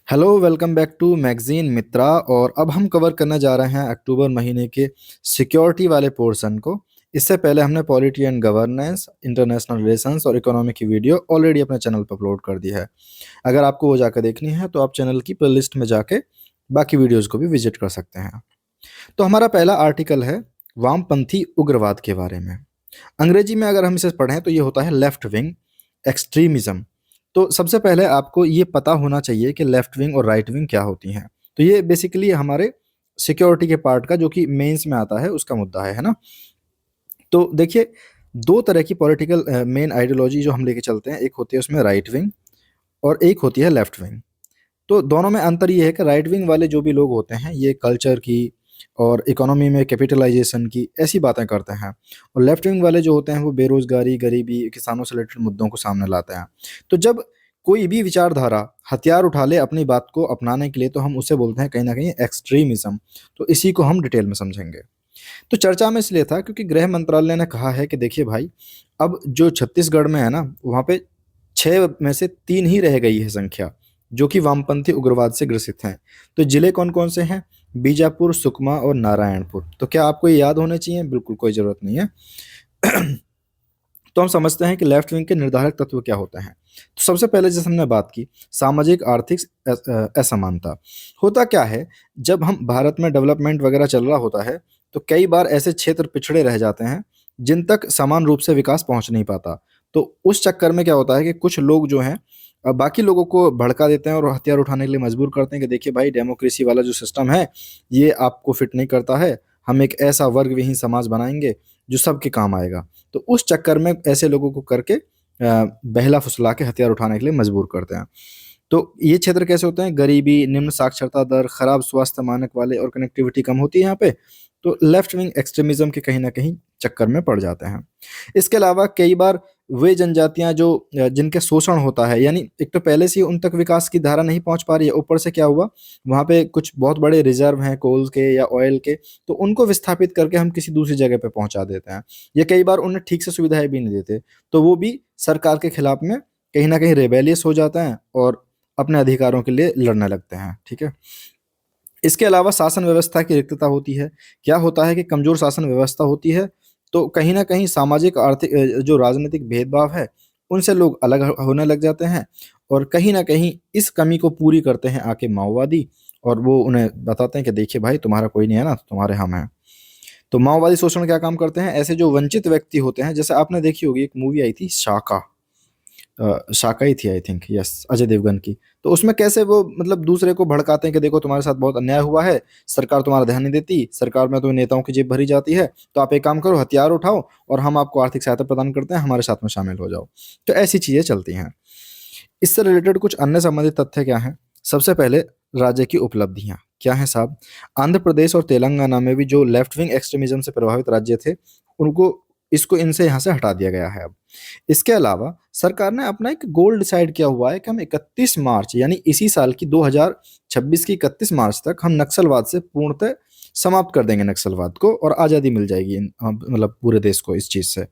Hello, welcome back to magazine Mitra. और अब हम कवर करने जा रहे हैं अक्टूबर महीने के सिक्योरिटी वाले पोर्शन को। इससे पहले हमने polity and governance, international relations और इकोनॉमी की वीडियो ऑलरेडी अपने चैनल पर अपलोड कर दी है। अगर आपको वो जाकर देखनी है तो आप चैनल की प्लेलिस्ट में जाके बाकी वीडियोज़ को भी विजिट कर सकते हैं। तो हमारा पहला आर्टिकल है वामपंथी उग्रवाद के बारे में। अंग्रेजी में अगर हम इसे पढ़ें तो ये होता है लेफ्ट विंग एक्सट्रीमिज्म। तो सबसे पहले आपको ये पता होना चाहिए कि लेफ्ट विंग और राइट विंग क्या होती हैं। तो ये बेसिकली हमारे सिक्योरिटी के पार्ट का जो कि मेंस में आता है उसका मुद्दा है ना। तो देखिए, दो तरह की पॉलिटिकल मेन आइडियोलॉजी जो हम लेके चलते हैं, एक होती है उसमें राइट विंग और एक होती है लेफ्ट विंग। तो दोनों में अंतर ये है कि राइट विंग वाले जो भी लोग होते हैं ये कल्चर की और इकोनॉमी में कैपिटलाइजेशन की ऐसी बातें करते हैं, और लेफ्ट विंग वाले जो होते हैं वो बेरोजगारी, गरीबी, किसानों से रिलेटेड मुद्दों को सामने लाते हैं। तो जब कोई भी विचारधारा हथियार उठा ले अपनी बात को अपनाने के लिए तो हम उसे बोलते हैं कहीं ना कहीं एक्सट्रीमिज्म। तो इसी को हम डिटेल में समझेंगे। तो चर्चा में इसलिए था क्योंकि गृह मंत्रालय ने कहा है कि देखिए भाई, अब जो छत्तीसगढ़ में है ना, वहाँ पे 6 में से 3 ही रह गई है संख्या जो कि वामपंथी उग्रवाद से ग्रसित हैं। तो जिले कौन कौन से हैं? बीजापुर, सुकमा और नारायणपुर। तो क्या आपको ये याद होने चाहिए? बिल्कुल कोई ज़रूरत नहीं है। तो हम समझते हैं कि लेफ्ट विंग के निर्धारक तत्व क्या होते हैं। तो सबसे पहले जैसे हमने बात की, सामाजिक आर्थिक असमानता। होता क्या है, जब हम भारत में डेवलपमेंट वगैरह चल रहा होता है तो कई बार ऐसे क्षेत्र पिछड़े रह जाते हैं जिन तक समान रूप से विकास पहुंच नहीं पाता। तो उस चक्कर में क्या होता है कि कुछ लोग जो हैं बाकी लोगों को भड़का देते हैं और हथियार उठाने के लिए मजबूर करते हैं कि देखिए भाई, डेमोक्रेसी वाला जो सिस्टम है ये आपको फिट नहीं करता है। हम एक ऐसा वर्ग विहीन समाज बनाएंगे जो सबके काम आएगा। तो उस चक्कर में ऐसे लोगों को करके बहला फुसला के हथियार उठाने के लिए मजबूर करते हैं। तो ये क्षेत्र कैसे होते हैं? गरीबी, निम्न साक्षरता दर, खराब स्वास्थ्य मानक वाले और कनेक्टिविटी कम होती है यहाँ पे। तो लेफ्ट विंग एक्सट्रीमिज्म के कहीं ना कहीं चक्कर में पड़ जाते हैं। इसके अलावा कई बार वे जनजातियां जो जिनके शोषण होता है, यानी एक तो पहले से ही उन तक विकास की धारा नहीं पहुंच पा रही है, ऊपर से क्या हुआ, वहां पे कुछ बहुत बड़े रिजर्व हैं कोल के या ऑयल के, तो उनको विस्थापित करके हम किसी दूसरी जगह पे पहुंचा देते हैं। या कई बार उन्हें ठीक से सुविधाएं भी नहीं देते, तो वो भी सरकार के खिलाफ में कहीं ना कहीं रेबेलियस हो जाते हैं और अपने अधिकारों के लिए लड़ने लगते हैं। ठीक है। इसके अलावा शासन व्यवस्था की रिक्तता होती है। क्या होता है कि कमजोर शासन व्यवस्था होती है तो कहीं ना कहीं सामाजिक आर्थिक जो राजनीतिक भेदभाव है उनसे लोग अलग होने लग जाते हैं, और कहीं ना कहीं इस कमी को पूरी करते हैं आके माओवादी। और वो उन्हें बताते हैं कि देखिए भाई, तुम्हारा कोई नहीं है ना, तुम्हारे हम हैं। तो माओवादी शोषण क्या काम करते हैं? ऐसे जो वंचित व्यक्ति होते हैं, जैसे आपने देखी होगी एक मूवी आई थी शाका, शाका ही थी I think, yes, Ajay Devgan की। तो उसमें कैसे वो मतलब दूसरे को भड़काते हैं कि देखो तुम्हारे साथ बहुत अन्याय हुआ है, सरकार तुम्हारा ध्यान नहीं देती, सरकार में तो नेताओं की जेब भरी जाती है, तो आप एक काम करो, हथियार उठाओ और हम आपको आर्थिक सहायता प्रदान करते हैं, हमारे साथ में शामिल हो जाओ। तो ऐसी चीजें चलती हैं। इससे रिलेटेड कुछ अन्य संबंधित तथ्य क्या हैं? सबसे पहले, राज्य की उपलब्धियां क्या हैं साहब? आंध्र प्रदेश और तेलंगाना में भी जो लेफ्ट विंग एक्सट्रीमिज्म से प्रभावित राज्य थे, उनको इसको इनसे यहाँ से हटा दिया गया है अब। इसके अलावा सरकार ने अपना एक गोल डिसाइड किया हुआ है कि हम 31 मार्च यानी इसी साल की 2026 की 31 मार्च तक हम नक्सलवाद से पूर्णतः समाप्त कर देंगे नक्सलवाद को, और आज़ादी मिल जाएगी मतलब पूरे देश को इस चीज़ से।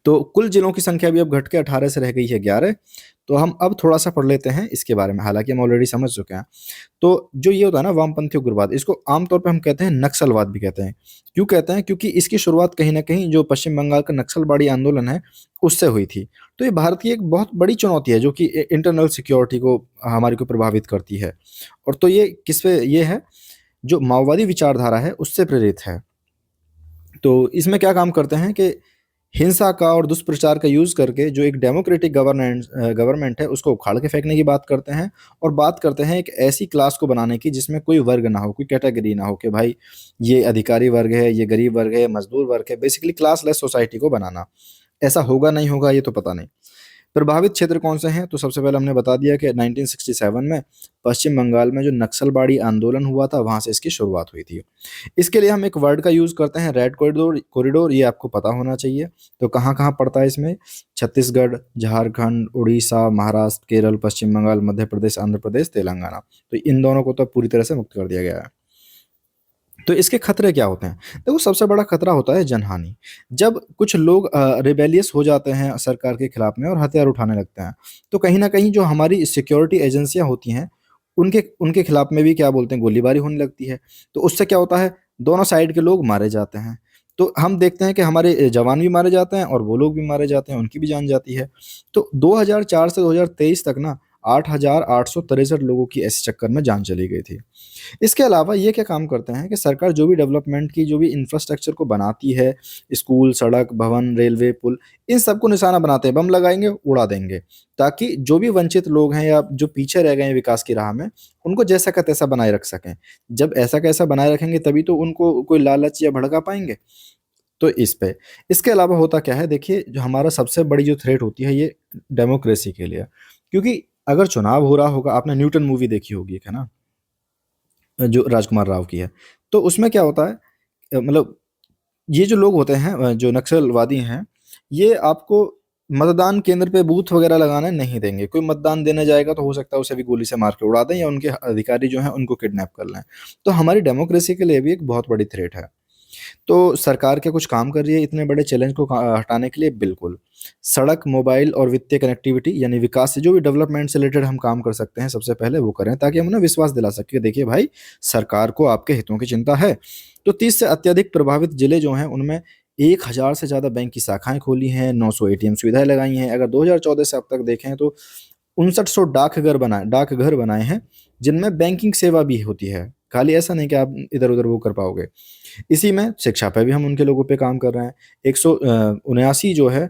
तो कुल जिलों की संख्या भी अब घट के 18 से रह गई है 11। तो हम अब थोड़ा सा पढ़ लेते हैं इसके बारे में, हालांकि हम ऑलरेडी समझ चुके हैं। तो जो ये होता है ना वामपंथी उग्रवाद, इसको आमतौर पे हम कहते हैं नक्सलवाद भी कहते हैं। क्यों कहते हैं? क्योंकि इसकी शुरुआत कहीं ना कहीं जो पश्चिम बंगाल का नक्सलवाड़ी आंदोलन है उससे हुई थी। तो ये भारत की एक बहुत बड़ी चुनौती है जो कि इंटरनल सिक्योरिटी को हमारी को प्रभावित करती है। और तो ये किस पे ये है? जो माओवादी विचारधारा है उससे प्रेरित है। तो इसमें क्या काम करते हैं कि हिंसा का और दुष्प्रचार का यूज करके जो एक डेमोक्रेटिक गवर्नमेंट है उसको उखाड़ के फेंकने की बात करते हैं। और बात करते हैं एक ऐसी क्लास को बनाने की जिसमें कोई वर्ग ना हो, कोई कैटेगरी ना हो कि भाई ये अधिकारी वर्ग है, ये गरीब वर्ग है, मजदूर वर्ग है, बेसिकली क्लासलेस सोसाइटी को बनाना। ऐसा होगा नहीं होगा ये तो पता नहीं। प्रभावित क्षेत्र कौन से हैं? तो सबसे पहले हमने बता दिया कि 1967 में पश्चिम बंगाल में जो नक्सलवाड़ी आंदोलन हुआ था वहां से इसकी शुरुआत हुई थी। इसके लिए हम एक वर्ड का यूज करते हैं, रेड कॉरिडोर। कॉरिडोर ये आपको पता होना चाहिए। तो कहाँ कहाँ पड़ता है इसमें? छत्तीसगढ़, झारखंड, उड़ीसा, महाराष्ट्र, केरल, पश्चिम बंगाल, मध्य प्रदेश, आंध्र प्रदेश, तेलंगाना। तो इन दोनों को तो पूरी तरह से मुक्त कर दिया गया है। तो इसके खतरे क्या होते हैं? देखो, सबसे बड़ा खतरा होता है जनहानि। जब कुछ लोग रिबेलियस हो जाते हैं सरकार के खिलाफ में और हथियार उठाने लगते हैं, तो कहीं ना कहीं जो हमारी सिक्योरिटी एजेंसियां होती हैं उनके उनके खिलाफ में भी क्या बोलते हैं गोलीबारी होने लगती है। तो उससे क्या होता है, दोनों साइड के लोग मारे जाते हैं। तो हम देखते हैं कि हमारे जवान भी मारे जाते हैं और वो लोग भी मारे जाते हैं, उनकी भी जान जाती है। तो 2004 से 2023 तक ना 8,863 लोगों की ऐसे चक्कर में जान चली गई थी। इसके अलावा ये क्या काम करते हैं कि सरकार जो भी डेवलपमेंट की जो भी इंफ्रास्ट्रक्चर को बनाती है, स्कूल, सड़क, भवन, रेलवे, पुल, इन सबको निशाना बनाते हैं, बम लगाएँगे, उड़ा देंगे, ताकि जो भी वंचित लोग हैं या जो पीछे रह गए हैं विकास की राह में, उनको जैसा का तैसा बनाए रख सकें। जब ऐसा का ऐसा बनाए रखेंगे तभी तो उनको कोई लालच या भड़का पाएँगे। तो इस पे। इसके अलावा होता क्या है देखिए, जो हमारा सबसे बड़ी जो थ्रेट होती है ये डेमोक्रेसी के लिए। क्योंकि अगर चुनाव हो रहा होगा, आपने न्यूटन मूवी देखी होगी, है ना? जो राजकुमार राव की है। तो उसमें क्या होता है, मतलब ये जो लोग होते हैं, जो नक्सलवादी हैं, ये आपको मतदान केंद्र पे बूथ वगैरह लगाने नहीं देंगे। कोई मतदान देने जाएगा तो हो सकता है उसे भी गोली से मार के उड़ा दें या उनके अधिकारी जो हैं उनको किडनैप कर लें। तो हमारी डेमोक्रेसी के लिए भी एक बहुत बड़ी थ्रेट है। तो सरकार क्या कुछ काम कर रही है इतने बड़े चैलेंज को हटाने के लिए? बिल्कुल। सड़क, मोबाइल और वित्तीय कनेक्टिविटी यानी विकास से जो भी डेवलपमेंट से रिलेटेड हम काम कर सकते हैं, सबसे पहले वो करें ताकि हम उन्हें विश्वास दिला सकें कि देखिए भाई, सरकार को आपके हितों की चिंता है। तो 30 से अत्यधिक प्रभावित जिले जो हैं उनमें 1000 से ज़्यादा बैंक की शाखाएँ खोली हैं, 900 एटीएम सुविधाएँ लगाई हैं। अगर 2014 से अब तक देखें तो 5900 डाकघर बनाए हैं, जिनमें बैंकिंग सेवा भी होती है। खाली ऐसा नहीं कि आप इधर-उधर वो कर पाओगे। इसी में शिक्षा पे भी हम उनके लोगों पे काम कर रहे हैं। 179 जो है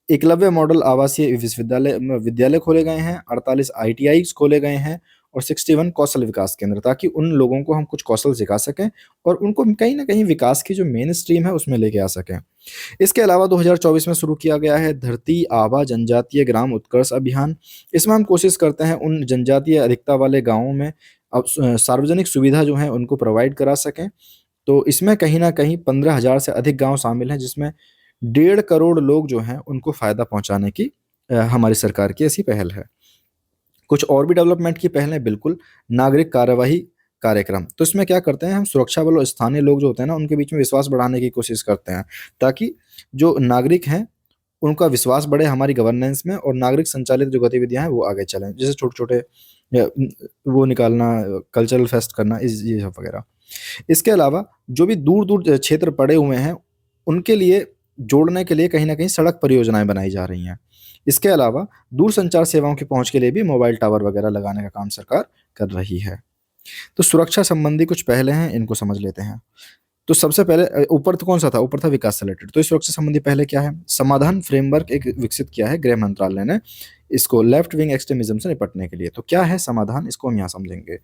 एकलव्य मॉडल आवासीय विद्यालय खोले गए हैं, 48 आईटीआईज़ खोले गए हैं और 61 कौशल विकास केंद्र, ताकि उन लोगों को हम कुछ कौशल सिखा सकें और उनको कहीं न कहीं विकास की जो मेन स्ट्रीम है उसमें लेके आ सकें। इसके अलावा 2024 में शुरू किया गया है धरती आबा जनजातीय ग्राम उत्कर्ष अभियान। इसमें हम कोशिश करते हैं उन जनजातीय अधिकता वाले गाँवों में अब सार्वजनिक सुविधा जो है उनको प्रोवाइड करा सकें। तो इसमें कहीं न कहीं 15,000 से अधिक गाँव शामिल हैं, जिसमें 1.5 करोड़ लोग जो हैं उनको फ़ायदा पहुँचाने की हमारी सरकार की ऐसी पहल है। कुछ और भी डेवलपमेंट की पहलें, बिल्कुल, नागरिक कार्यवाही कार्यक्रम। तो इसमें क्या करते हैं हम, सुरक्षा बल और स्थानीय लोग जो होते हैं ना उनके बीच में विश्वास बढ़ाने की कोशिश करते हैं, ताकि जो नागरिक हैं उनका विश्वास बढ़े हमारी गवर्नेंस में और नागरिक संचालित जो गतिविधियाँ हैं वो आगे चलें। जैसे छोटे-छोटे वो निकालना, कल्चरल फेस्ट करना, इस ये सब वगैरह। इसके अलावा जो भी दूर-दूर क्षेत्र पड़े हुए हैं, उनके लिए जोड़ने के लिए कहीं न कहीं सड़क परियोजनाएँ बनाई जा रही हैं। इसके अलावा दूरसंचार सेवाओं की पहुँच के लिए भी मोबाइल टावर वगैरह लगाने का काम सरकार कर रही है। तो सुरक्षा संबंधी कुछ पहलें हैं, इनको समझ लेते हैं। तो सबसे पहले ऊपर तो कौन-सा था? ऊपर था विकास से रिलेटेड। तो इस सुरक्षा संबंधी पहले क्या है? समाधान फ्रेमवर्क एक विकसित किया है गृह मंत्रालय ने, इसको लेफ्ट विंग एक्सट्रीमिज़्म से निपटने के लिए। तो क्या है समाधान? इसको हम यहाँ समझेंगे।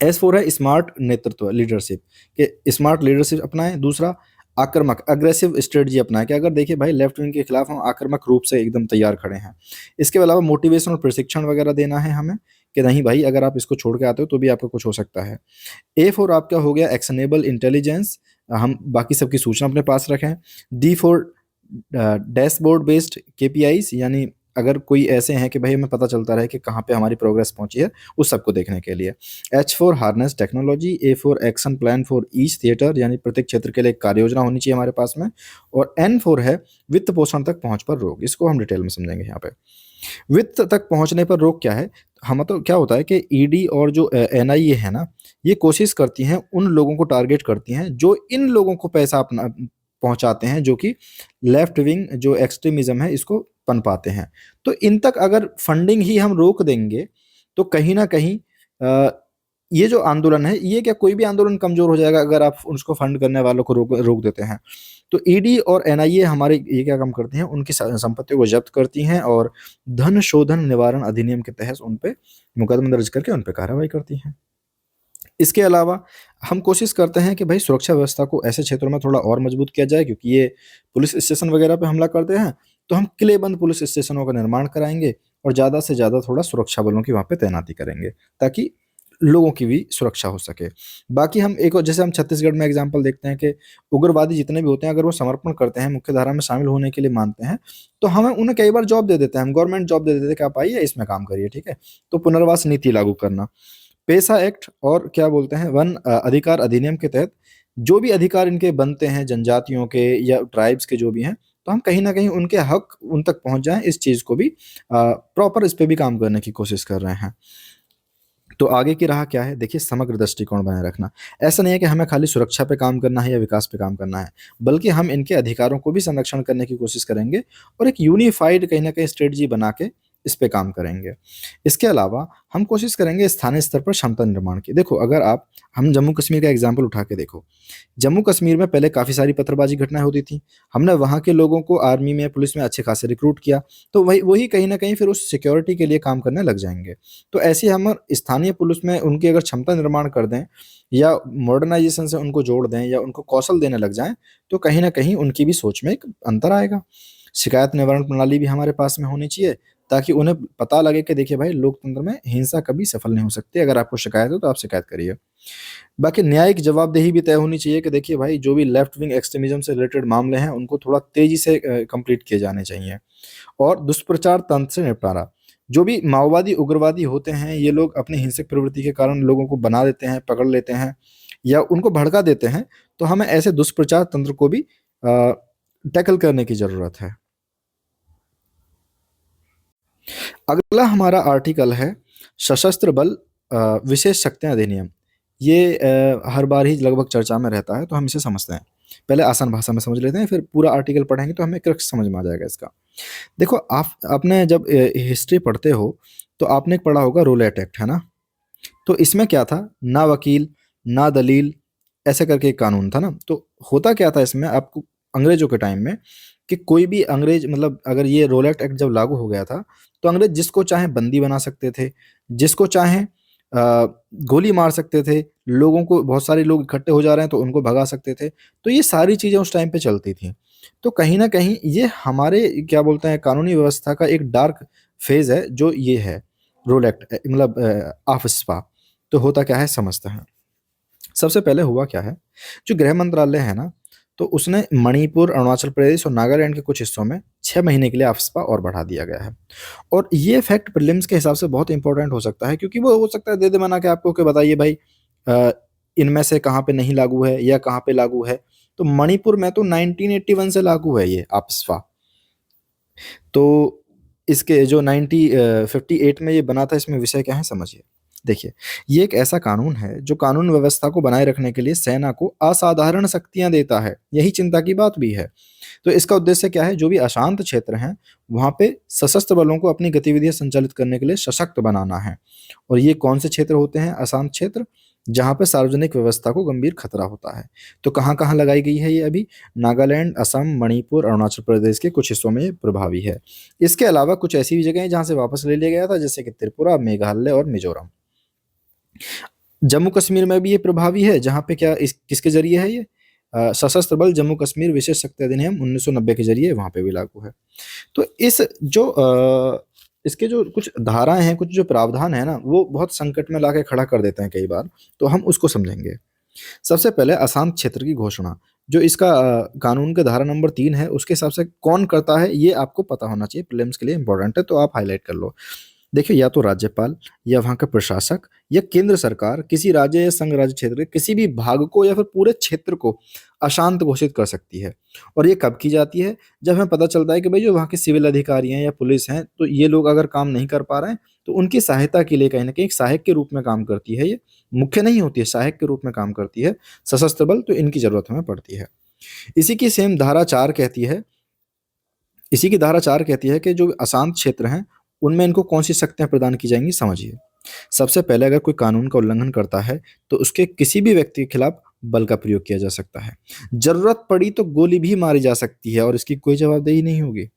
एस फोर है स्मार्ट नेतृत्व, लीडरशिप, कि स्मार्ट लीडरशिप अपनाएं। दूसरा, आक्रामक अग्रेसिव स्ट्रेटजी अपनाएं, कि अगर देखिए भाई लेफ्ट विंग के खिलाफ हम आक्रामक रूप से एकदम तैयार खड़े हैं। इसके अलावा मोटिवेशन और प्रशिक्षण वगैरह देना है हमें, कि नहीं भाई अगर आप इसको छोड़ के आते हो तो भी आपका कुछ हो सकता है। ए फोर आपका हो गया एक्शनेबल इंटेलिजेंस, हम बाकी सबकी सूचना अपने पास रखें। D four dashboard based KPIs, यानी अगर कोई ऐसे हैं कि भाई हमें पता चलता रहे कि कहाँ पे हमारी प्रोग्रेस पहुंची है, उस सबको देखने के लिए। H four harness technology. A for action plan for each theatre, यानी प्रत्येक क्षेत्र के लिए एक कार्य योजना होनी चाहिए हमारे पास में। और एन फोर है वित्त पोषण तक पहुंच पर रोक, इसको हम डिटेल में समझेंगे यहाँ पे। वित्त तक पहुंचने पर रोक क्या है? हम तो क्या होता है कि ईडी और जो एनआईए है ना, ये कोशिश करती हैं, उन लोगों को टारगेट करती हैं जो इन लोगों को पैसा अपना पहुंचाते हैं, जो कि लेफ्ट विंग जो एक्सट्रीमिज्म है इसको पनपाते हैं। तो इन तक अगर फंडिंग ही हम रोक देंगे तो कहीं ना कहीं ये जो आंदोलन है, ये क्या कोई भी आंदोलन कमजोर हो जाएगा अगर आप उसको फंड करने वालों को रोक रोक देते हैं। तो ईडी और एनआईए हमारे ये क्या काम करती हैं, उनकी संपत्तियों को जब्त करती हैं और धन शोधन निवारण अधिनियम के तहत उन पे मुकदमा दर्ज करके उन पे कार्रवाई करती हैं। इसके अलावा हम कोशिश करते हैं कि भाई सुरक्षा व्यवस्था को ऐसे क्षेत्रों में थोड़ा और मजबूत किया जाए, क्योंकि ये पुलिस स्टेशन वगैरह पे हमला करते हैं, तो हम किलेबंद पुलिस स्टेशनों का निर्माण कराएंगे और ज़्यादा से ज़्यादा थोड़ा सुरक्षा बलों की वहाँ पे तैनाती करेंगे, ताकि लोगों की भी सुरक्षा हो सके। बाकी हम एक और, जैसे हम छत्तीसगढ़ में एग्जाम्पल देखते हैं कि उग्रवादी जितने भी होते हैं, अगर वो समर्पण करते हैं, मुख्य धारा में शामिल होने के लिए मानते हैं, तो हमें उन्हें कई बार जॉब दे देते हैं, हम गवर्नमेंट जॉब दे देते हैं कि आप आइए इसमें काम करिए, ठीक है। तो पुनर्वास नीति लागू करना, पेशा एक्ट और क्या बोलते हैं वन अधिकार अधिनियम के तहत जो भी अधिकार इनके बनते हैं जनजातियों के या ट्राइब्स के जो भी हैं, तो हम कहीं ना कहीं उनके हक उन तक पहुंच जाएं, इस चीज़ को भी प्रॉपर इस पे भी काम करने की कोशिश कर रहे हैं। तो आगे की राह क्या है? देखिए, समग्र दृष्टिकोण बनाए रखना। ऐसा नहीं है कि हमें खाली सुरक्षा पे काम करना है या विकास पे काम करना है, बल्कि हम इनके अधिकारों को भी संरक्षण करने की कोशिश करेंगे और एक यूनिफाइड कहीं न कहीं स्ट्रेटजी बना के इस पे काम करेंगे। इसके अलावा हम कोशिश करेंगे स्थानीय स्तर पर क्षमता निर्माण की। देखो, अगर आप हम जम्मू-कश्मीर का एग्ज़ाम्पल उठा के देखो। जम्मू-कश्मीर में पहले काफ़ी सारी पत्थरबाज़ी घटनाएँ होती थी। हमने वहाँ के लोगों को आर्मी में, पुलिस में अच्छे खासे रिक्रूट किया, तो वही कहीं न कहीं फिर उस सिक्योरिटी के लिए काम करने लग जाएँगे। तो ऐसे ही हम स्थानीय पुलिस में उनकी अगर क्षमता निर्माण कर दें या मॉडर्नाइज़ेशन से उनको जोड़ दें या उनको कौशल देने लग जाएँ, तो कहीं न कहीं उनकी भी सोच में एक अंतर आएगा। शिकायत निवारण प्रणाली भी हमारे पास में होनी चाहिए, ताकि उन्हें पता लगे कि देखिए भाई, लोकतंत्र में हिंसा कभी सफल नहीं हो सकती। अगर आपको शिकायत हो तो आप शिकायत करिए। बाकी न्यायिक जवाबदेही भी तय होनी चाहिए कि देखिए भाई, जो भी लेफ्ट विंग एक्सट्रीमिज़्म से रिलेटेड मामले हैं, उनको थोड़ा तेज़ी से कंप्लीट किए जाने चाहिए। और दुष्प्रचार तंत्र से निपटारा। जो भी माओवादी, उग्रवादी होते हैं, ये लोग अपनी हिंसक प्रवृत्ति के कारण लोगों को बना देते हैं, पकड़ लेते हैं या उनको भड़का देते हैं, तो हमें ऐसे दुष्प्रचार तंत्र को भी टैकल करने की ज़रूरत है। अगला हमारा आर्टिकल है सशस्त्र बल विशेष शक्तियाँ अधिनियम। ये हर बार ही लगभग चर्चा में रहता है, तो हम इसे समझते हैं। पहले आसान भाषा में समझ लेते हैं, फिर पूरा आर्टिकल पढ़ेंगे तो हमें क्रक्स समझ में आ जाएगा इसका। देखो, आपने जब हिस्ट्री पढ़ते हो, तो आपने एक पढ़ा होगा रोलेट एक्ट, है ना? तो इसमें क्या था? ना वकील, ना दलील, ऐसे करके एक कानून था ना? तो होता क्या था इसमें, आपको अंग्रेज़ों के टाइम में, कि कोई भी अंग्रेज़, मतलब अगर ये रोलेट एक्ट जब लागू हो गया था, तो अंग्रेज़ जिसको चाहें बंदी बना सकते थे, जिसको चाहें गोली मार सकते थे, लोगों को, बहुत सारे लोग इकट्ठे हो जा रहे हैं तो उनको भगा सकते थे। तो ये सारी चीज़ें उस टाइम पे चलती थीं। तो कहीं न कहीं ये हमारे क्या बोलते हैं, कानूनी व्यवस्था का एक डार्क फ़ेज़ है, जो ये है रोल एक्ट, मतलब आफ्स्पा। तो होता क्या है, समझते हैं। सबसे पहले हुआ क्या है, जो गृह मंत्रालय है ना, तो उसने मणिपुर, अरुणाचल प्रदेश और नागालैंड के कुछ हिस्सों में 6 महीने के लिए आफ्स्पा और बढ़ा दिया गया है। और ये फैक्ट प्रीलिम्स के हिसाब से बहुत इंपॉर्टेंट हो सकता है, क्योंकि वो हो सकता है दे दे बना के आपको कि बताइए भाई, अ, इनमें से कहाँ पे नहीं लागू है या कहाँ पे लागू है। तो मणिपुर में तो 1981 से लागू है ये आफ्स्पा। तो इसके जो 58 में ये बना था, इसमें विषय क्या है समझिए। देखिए, ये एक ऐसा कानून है जो कानून व्यवस्था को बनाए रखने के लिए सेना को असाधारण शक्तियाँ देता है। यही चिंता की बात भी है। तो इसका उद्देश्य क्या है? जो भी अशांत क्षेत्र हैं, वहाँ पे सशस्त्र बलों को अपनी गतिविधियाँ संचालित करने के लिए सशक्त बनाना है। और ये कौन से क्षेत्र होते हैं अशांत क्षेत्र? जहाँ पे सार्वजनिक व्यवस्था को गंभीर खतरा होता है। तो कहाँ-कहाँ लगाई गई है ये अभी? नागालैंड, असम, मणिपुर, अरुणाचल प्रदेश के कुछ हिस्सों में ये प्रभावी है। इसके अलावा कुछ ऐसी भी जगह हैं जहाँ से वापस ले लिया गया था, जैसे कि त्रिपुरा, मेघालय और मिज़ोरम। जम्मू कश्मीर में भी ये प्रभावी है, जहाँ पे क्या, इस किसके ज़रिए है ये? सशस्त्र बल जम्मू कश्मीर विशेष शक्ति अधिनियम 1990 के ज़रिए वहाँ पे भी लागू है। तो इसके जो कुछ धाराएँ हैं, कुछ जो प्रावधान है ना, वो बहुत संकट में लाके खड़ा कर देते हैं कई बार, तो हम उसको समझेंगे। सबसे पहले अशांत क्षेत्र की घोषणा, जो इसका कानून का धारा नंबर 3 है, उसके हिसाब से कौन करता है, ये आपको पता होना चाहिए, प्रीलिम्स के लिए इम्पोर्टेंट है, तो आप हाइलाइट कर लो। देखिए, या तो राज्यपाल या वहाँ का प्रशासक या केंद्र सरकार किसी राज्य या संघ राज्य क्षेत्र के किसी भी भाग को या फिर पूरे क्षेत्र को अशांत घोषित कर सकती है। और ये कब की जाती है? जब हमें पता चलता है कि भाई, जो वहाँ के सिविल अधिकारी हैं या पुलिस हैं, तो ये लोग अगर काम नहीं कर पा रहे हैं, तो उनकी सहायता के लिए कहीं न कहीं एक सहायक के रूप में काम करती है ये। मुख्य नहीं होती है, सहायक के रूप में काम करती है सशस्त्र बल, तो इनकी ज़रूरत हमें पड़ती है। इसी की सेम धारा 4 कहती है इसी की धारा 4 कहती है कि जो अशांत क्षेत्र हैं, उनमें इनको कौन-सी शक्तियाँ प्रदान की जाएँगी, समझिए। सबसे पहले, अगर कोई कानून का उल्लंघन करता है, तो उसके किसी भी व्यक्ति के खिलाफ बल का प्रयोग किया जा सकता है। ज़रूरत पड़ी तो गोली भी मारी जा सकती है और इसकी कोई जवाबदेही नहीं होगी।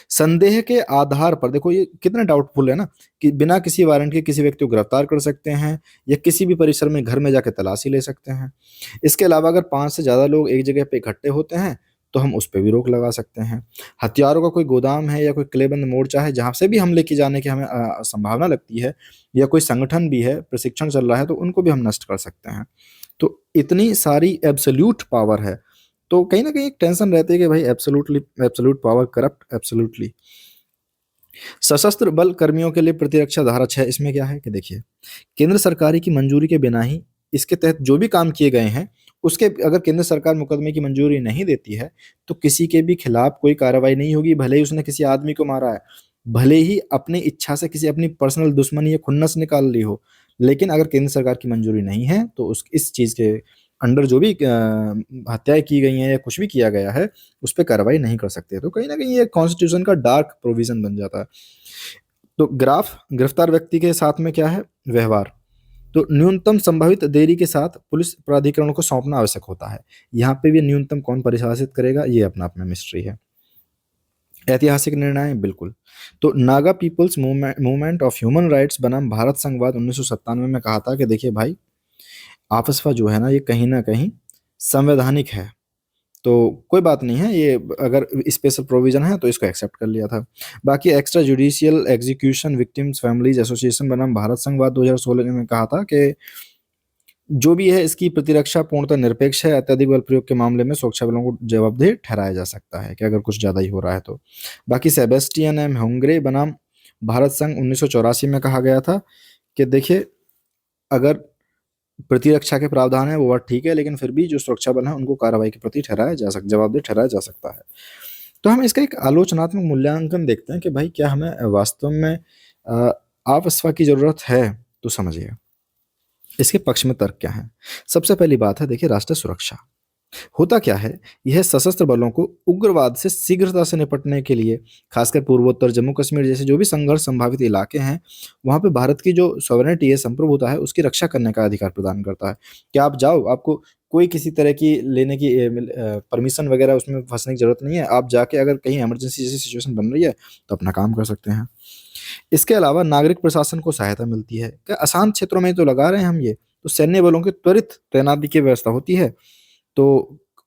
संदेह के आधार पर, देखो ये कितना डाउटफुल है ना, कि बिना किसी वारंट के किसी व्यक्ति को गिरफ्तार कर सकते हैं या किसी भी परिसर में, घर में जाके तलाशी ले सकते हैं। इसके अलावा अगर 5 से ज़्यादा लोग एक जगह पे इकट्ठे होते हैं, तो हम उस पे भी रोक लगा सकते हैं। हथियारों का कोई गोदाम है या कोई किलेबंद मोर्चा है, जहाँ से भी हमले किए जाने की हमें संभावना लगती है, या कोई संगठन भी है, प्रशिक्षण चल रहा है, तो उनको भी हम नष्ट कर सकते हैं। तो इतनी सारी एब्सोल्यूट पावर है, तो कहीं न कहीं एक टेंशन रहती है कि भाई, एब्सोल्यूट पावर करप्ट एब्सोल्यूटली। सशस्त्र बल कर्मियों के लिए प्रतिरक्षा धारा 6, इसमें क्या है कि देखिए, केंद्र सरकार की मंजूरी के बिना ही इसके तहत जो भी काम किए गए हैं, उसके अगर केंद्र सरकार मुकदमे की मंजूरी नहीं देती है, तो किसी के भी खिलाफ कोई कार्रवाई नहीं होगी, भले ही उसने किसी आदमी को मारा है, भले ही अपनी इच्छा से किसी अपनी पर्सनल दुश्मनी या खुन्नस निकाल ली हो, लेकिन अगर केंद्र सरकार की मंजूरी नहीं है तो उस इस चीज़ के अंडर जो भी हत्याएँ की गई हैं या कुछ भी किया गया है, उस पे कार्रवाई नहीं कर सकते। तो कहीं न कहीं ये कॉन्स्टिट्यूशन का डार्क प्रोविज़न बन जाता है। तो गिरफ्तार व्यक्ति के साथ में क्या है? व्यवहार। तो न्यूनतम संभावित देरी के साथ पुलिस प्राधिकरणों को सौंपना आवश्यक होता है। यहाँ पे भी न्यूनतम कौन परिभाषित करेगा, ये अपना आप में मिस्ट्री है। ऐतिहासिक निर्णय बिल्कुल। तो Naga people's movement of human rights बनाम भारत संघवाद 1997 में कहा था कि देखिए भाई, आपसपा जो है ना, ये कहीं न कहीं संवैधानिक है। तो कोई बात नहीं है, ये अगर स्पेशल प्रोविज़न है तो इसको एक्सेप्ट कर लिया था। बाकी extra judicial execution victims families association बनाम भारत संघवाद 2016 में कहा था कि जो भी है इसकी प्रतिरक्षा पूर्णतः निरपेक्ष है। अत्यधिक बल प्रयोग के मामले में सुरक्षा बलों को जवाबदेह ठहराया जा सकता है कि अगर कुछ ज़्यादा ही हो रहा है तो। बाकी सेबेस्टियन एम होंगरे बनाम भारत संघ 1984 में कहा गया था कि देखिए, अगर प्रतिरक्षा के प्रावधान है वो बात ठीक है, लेकिन फिर भी जो सुरक्षा बल है उनको कार्रवाई के प्रति जवाबदेह ठहराया जा सकता है। तो हम इसका एक आलोचनात्मक मूल्यांकन देखते हैं कि भाई क्या हमें वास्तव में आपसपा की ज़रूरत है? तो समझिए, इसके पक्ष में तर्क क्या हैं? सबसे पहली बात है, देखिए, राष्ट्रीय सुरक्षा। होता क्या है, यह सशस्त्र बलों को उग्रवाद से शीघ्रता से निपटने के लिए, खासकर पूर्वोत्तर जम्मू कश्मीर जैसे जो भी संघर्ष संभावित इलाके हैं, वहाँ पे भारत की जो सॉवरेनिटी है, संप्रभुता है, उसकी रक्षा करने का अधिकार प्रदान करता है। कि आप जाओ, आपको कोई किसी तरह की लेने की परमिशन वगैरह उसमें फँसने की ज़रूरत नहीं है। आप जाके अगर कहीं इमरजेंसी जैसी सिचुएशन बन रही है, तो अपना काम कर सकते हैं। इसके अलावा नागरिक प्रशासन को सहायता मिलती है। क्या अशांत क्षेत्रों में तो लगा रहे हैं हम ये, तो सैन्य बलों की त्वरित तैनाती की व्यवस्था होती है। तो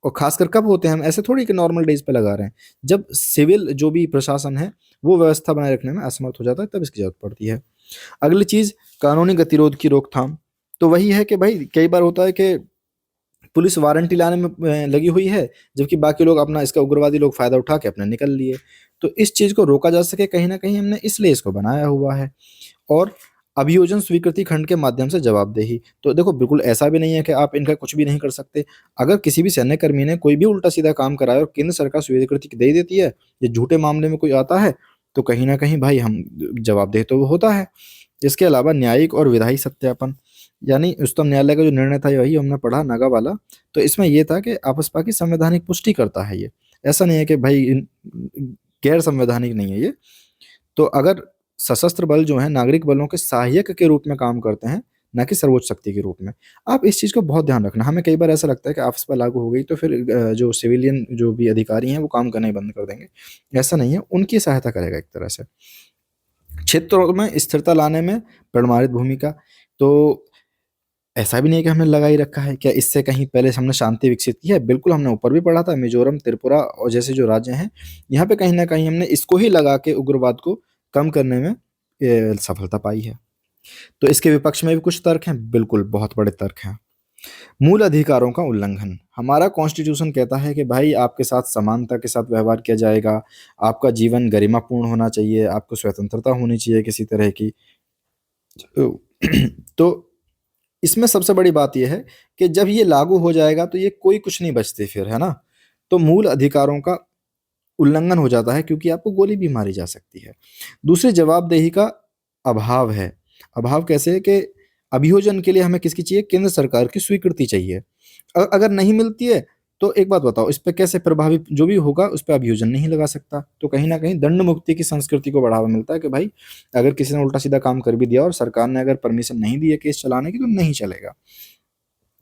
और खासकर कब होते हैं हम, ऐसे थोड़ी कि नॉर्मल डेज पे लगा रहे हैं। जब सिविल जो भी प्रशासन है वो व्यवस्था बनाए रखने में असमर्थ हो जाता है, तब इसकी जरूरत पड़ती है। अगली चीज, कानूनी गतिरोध की रोकथाम। तो वही है कि भाई कई बार होता है कि पुलिस वारंटी लाने में लगी हुई है, जबकि बाकी लोग अपना, इसका उग्रवादी लोग फायदा उठा के अपने निकल लिए। तो इस चीज को रोका जा सके कहीं ना कहीं, हमने इसलिए इसको बनाया हुआ है। और अभियोजन स्वीकृति खंड के माध्यम से जवाबदेही। तो देखो, बिल्कुल ऐसा भी नहीं है कि आप इनका कुछ भी नहीं कर सकते। अगर किसी भी सैन्य कर्मी ने कोई भी उल्टा सीधा काम कराया और केंद्र सरकार स्वीकृति दे देती है, या झूठे मामले में कोई आता है, तो कहीं ना कहीं भाई हम जवाबदेह तो वो होता है। इसके अलावा न्यायिक और विधायी सत्यापन, यानी उच्चतम न्यायालय का जो निर्णय था वही हमने पढ़ा, नागा वाला। तो इसमें ये था कि आपसपा की संवैधानिक पुष्टि करता है ये। ऐसा नहीं है कि भाई गैर संवैधानिक नहीं है ये। तो अगर सशस्त्र बल जो है नागरिक बलों के सहायक के रूप में काम करते हैं, ना कि सर्वोच्च शक्ति के रूप में। आप इस चीज़ को बहुत ध्यान रखना। हमें कई बार ऐसा लगता है कि आपसपा लागू हो गई तो फिर जो सिविलियन जो भी अधिकारी हैं वो काम करना ही बंद कर देंगे। ऐसा नहीं है, उनकी सहायता करेगा एक तरह से। क्षेत्रों में स्थिरता लाने में प्रमाणित भूमिका। तो ऐसा भी नहीं है कि हमने लगा ही रखा है। क्या इससे कहीं पहले हमने शांति विकसित की है? बिल्कुल, हमने ऊपर भी पढ़ा था, मिजोरम, त्रिपुरा और जैसे जो राज्य हैं, यहाँ पे कहीं न कहीं हमने इसको ही लगा के उग्रवाद को कम करने में सफलता पाई है। तो इसके विपक्ष में भी कुछ तर्क हैं, बिल्कुल बहुत बड़े तर्क हैं। मूल अधिकारों का उल्लंघन। हमारा कॉन्स्टिट्यूशन कहता है कि भाई आपके साथ समानता के साथ व्यवहार किया जाएगा, आपका जीवन गरिमापूर्ण होना चाहिए, आपको स्वतंत्रता होनी चाहिए किसी तरह की। तो इसमें सबसे बड़ी बात ये है कि जब ये लागू हो जाएगा तो ये कोई कुछ नहीं बचते फिर, है ना? तो मूल अधिकारों का उल्लंघन हो जाता है, क्योंकि आपको गोली भी मारी जा सकती है। दूसरी, जवाबदेही का अभाव है। अभाव कैसे है कि अभियोजन के लिए हमें किसकी चाहिए? केंद्र सरकार की स्वीकृति चाहिए। अगर नहीं मिलती है तो एक बात बताओ, इस पे कैसे प्रभावी जो भी होगा उस पे अभियोजन नहीं लगा सकता। तो कहीं न कहीं दंड मुक्ति की संस्कृति को बढ़ावा मिलता है कि भाई अगर किसी ने उल्टा-सीधा काम कर भी दिया और सरकार ने अगर परमिशन नहीं दी है केस चलाने की, तो नहीं चलेगा।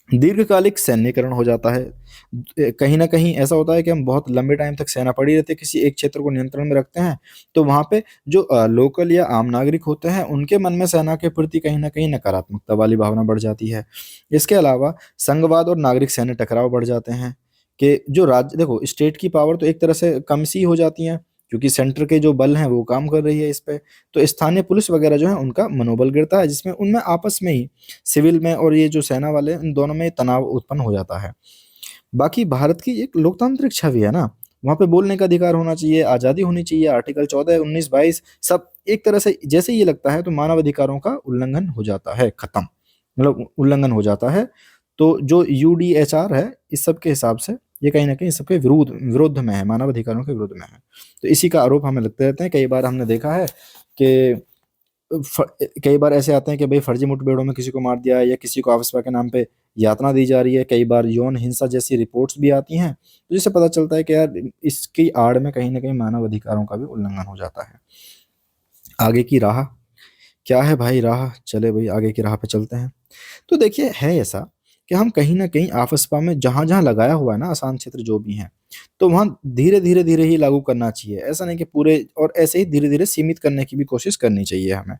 दीर्घकालिक सैन्यकरण हो जाता है। कहीं न कहीं ऐसा होता है कि हम बहुत लंबे टाइम तक सेना पड़ी रहती है, किसी एक क्षेत्र को नियंत्रण में रखते हैं, तो वहाँ पे जो लोकल या आम नागरिक होते हैं, उनके मन में सेना के प्रति कहीं न कहीं नकारात्मकता वाली भावना बढ़ जाती है। इसके अलावा संघवाद और नागरिक सैन्य टकराव बढ़ जाते हैं कि जो राज्य, देखो, स्टेट की पावर तो एक तरह से कम सी हो जाती है, क्योंकि सेंटर के जो बल हैं वो काम कर रही है इस पे। तो स्थानीय पुलिस वगैरह जो है उनका मनोबल गिरता है, जिसमें उनमें आपस में ही सिविल में और ये जो सेना वाले हैं, इन दोनों में तनाव उत्पन्न हो जाता है। बाकी भारत की एक लोकतांत्रिक छवि है ना, वहाँ पे बोलने का अधिकार होना चाहिए, आज़ादी होनी चाहिए, आर्टिकल 14, 19, 22 सब एक तरह से जैसे ये लगता है तो मानव अधिकारों का उल्लंघन हो जाता है, खत्म, मतलब उल्लंघन हो जाता है। तो जो यूडीएचआर है, इस सब के हिसाब से ये कहीं न कहीं सबके विरुद्ध में है, मानव अधिकारों के विरुद्ध में है। तो इसी का आरोप हमें लगते रहते हैं। कई बार हमने देखा है कि कई बार ऐसे आते हैं कि भाई फर्जी मुठभेड़ों में किसी को मार दिया है या किसी को आफस्पा के नाम पे यातना दी जा रही है। कई बार यौन हिंसा जैसी रिपोर्ट्स भी आती हैं, तो जिससे पता चलता है कि यार इसकी आड़ में कहीं ना कहीं मानव अधिकारों का भी उल्लंघन हो जाता है। आगे की राह क्या है भाई? राह चले भाई, आगे की राह पे चलते हैं। तो देखिए है ऐसा कि हम कहीं ना कहीं आफस्पा में जहां जहां लगाया हुआ है ना आसान क्षेत्र जो भी हैं, तो वहां धीरे धीरे धीरे ही लागू करना चाहिए। ऐसा नहीं कि पूरे, और ऐसे ही धीरे धीरे सीमित करने की भी कोशिश करनी चाहिए हमें।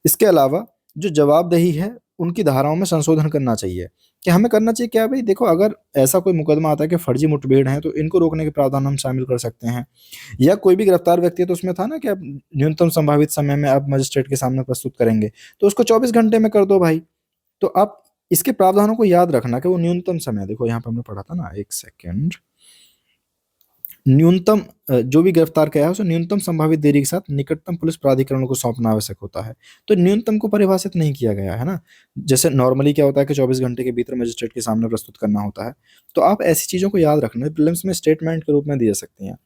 इसके अलावा जो जवाबदेही है उनकी धाराओं में संशोधन करना चाहिए। कि हमें करना चाहिए क्या भाई? देखो, अगर ऐसा कोई मुकदमा आता है कि फर्जी मुठभेड़ है, तो इनको रोकने के प्रावधान हम शामिल कर सकते हैं। या कोई भी गिरफ्तार व्यक्ति है तो उसमें था ना कि आप न्यूनतम संभावित समय में आप मजिस्ट्रेट के सामने प्रस्तुत करेंगे, तो उसको 24 घंटे में कर दो भाई। तो आप इसके प्रावधानों को याद रखना कि वो न्यूनतम समय, देखो यहाँ पे हमने पढ़ा था ना, एक सेकेंड, न्यूनतम जो भी गिरफ्तार किया है उसे न्यूनतम संभावित देरी के साथ निकटतम पुलिस प्राधिकरण को सौंपना आवश्यक होता है। तो न्यूनतम को परिभाषित नहीं किया गया है ना। जैसे नॉर्मली क्या होता है कि 24 घंटे के भीतर मजिस्ट्रेट के सामने प्रस्तुत करना होता है। तो आप ऐसी चीजों को याद रखना, प्रीलिम्स में स्टेटमेंट के रूप में दी जा सकती हैं।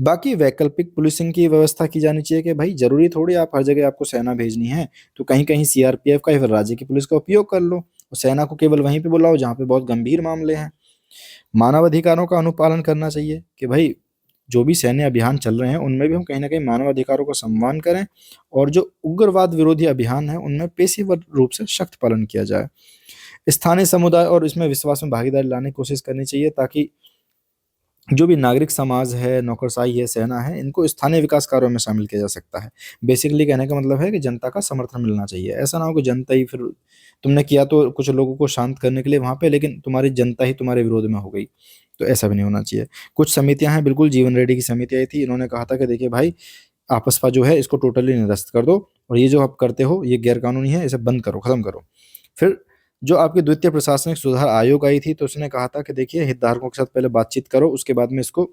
बाकी वैकल्पिक पुलिसिंग की व्यवस्था की जानी चाहिए कि भाई जरूरी थोड़ी आप हर जगह आपको सेना भेजनी है, तो कहीं कहीं सीआरपीएफ का या फिर राज्य की पुलिस का उपयोग कर लो, और सेना को केवल वहीं पे बुलाओ जहाँ पे बहुत गंभीर मामले हैं। मानवाधिकारों का अनुपालन करना चाहिए कि भाई जो भी सैन्य अभियान चल रहे हैं उनमें भी हम कहीं ना कहीं मानवाधिकारों का सम्मान करें, और जो उग्रवाद विरोधी अभियान है उनमें पेशेवर रूप से सख्त पालन किया जाए। स्थानीय समुदाय और इसमें विश्वास में भागीदारी लाने की कोशिश करनी चाहिए, ताकि जो भी नागरिक समाज है, नौकरशाही है, सेना है, इनको स्थानीय विकास कार्यों में शामिल किया जा सकता है। बेसिकली कहने का मतलब है कि जनता का समर्थन मिलना चाहिए। ऐसा ना हो कि जनता ही फिर तुमने किया तो कुछ लोगों को शांत करने के लिए वहां पे, लेकिन तुम्हारी जनता ही तुम्हारे विरोध में हो गई। तो ऐसा भी नहीं होना चाहिए। कुछ समितियां हैं, बिल्कुल जीवन रेड्डी की समिति आई थी, इन्होंने कहा था कि देखिए भाई आपसपा जो है इसको टोटली निरस्त कर दो, और ये जो आप करते हो ये गैर कानूनी है, इसे बंद करो, खत्म करो। फिर जो आपकी द्वितीय प्रशासनिक सुधार आयोग आई थी, तो उसने कहा था कि देखिए हितधारकों के साथ पहले बातचीत करो, उसके बाद में इसको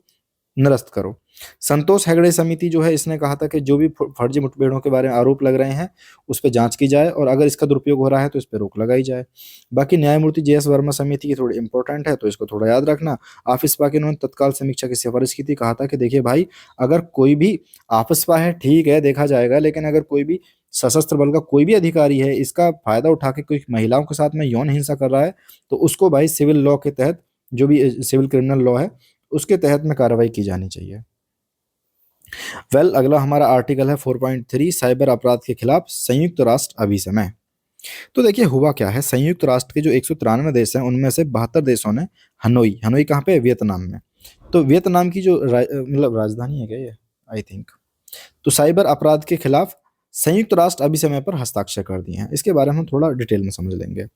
निरस्त करो। संतोष हेगड़े समिति जो है इसने कहा था कि जो भी फर्जी मुठभेड़ों के बारे में आरोप लग रहे हैं उस पर जांच की जाए, और अगर इसका दुरुपयोग हो रहा है तो इस पर रोक लगाई जाए। बाकी न्यायमूर्ति जे एस वर्मा समिति की थोड़ी इंपॉर्टेंट है, तो इसको थोड़ा याद रखना। आफिसपा की उन्होंने तत्काल समीक्षा की सिफारिश की थी, कहा था कि देखिए भाई अगर कोई भी, आफिसपा है ठीक है देखा जाएगा, लेकिन अगर कोई भी सशस्त्र बल का कोई भी अधिकारी है इसका फायदा उठा के कोई महिलाओं के साथ में यौन हिंसा कर रहा है, तो उसको भाई सिविल लॉ के तहत, जो भी सिविल क्रिमिनल लॉ है उसके तहत में कार्रवाई की जानी चाहिए। अगला हमारा आर्टिकल है 4.3, साइबर अपराध के खिलाफ संयुक्त राष्ट्र अभिसमय। तो देखिए हुआ क्या है, संयुक्त राष्ट्र के जो 193 देश हैं उनमें से 72 देशों ने हनोई, हनोई कहाँ पे? वियतनाम में। तो वियतनाम की जो मतलब राजधानी है क्या ये, आई थिंक, तो साइबर अपराध के खिलाफ संयुक्त राष्ट्र अभिसमय पर हस्ताक्षर कर दिए हैं। इसके बारे में हम थोड़ा डिटेल में समझ लेंगे।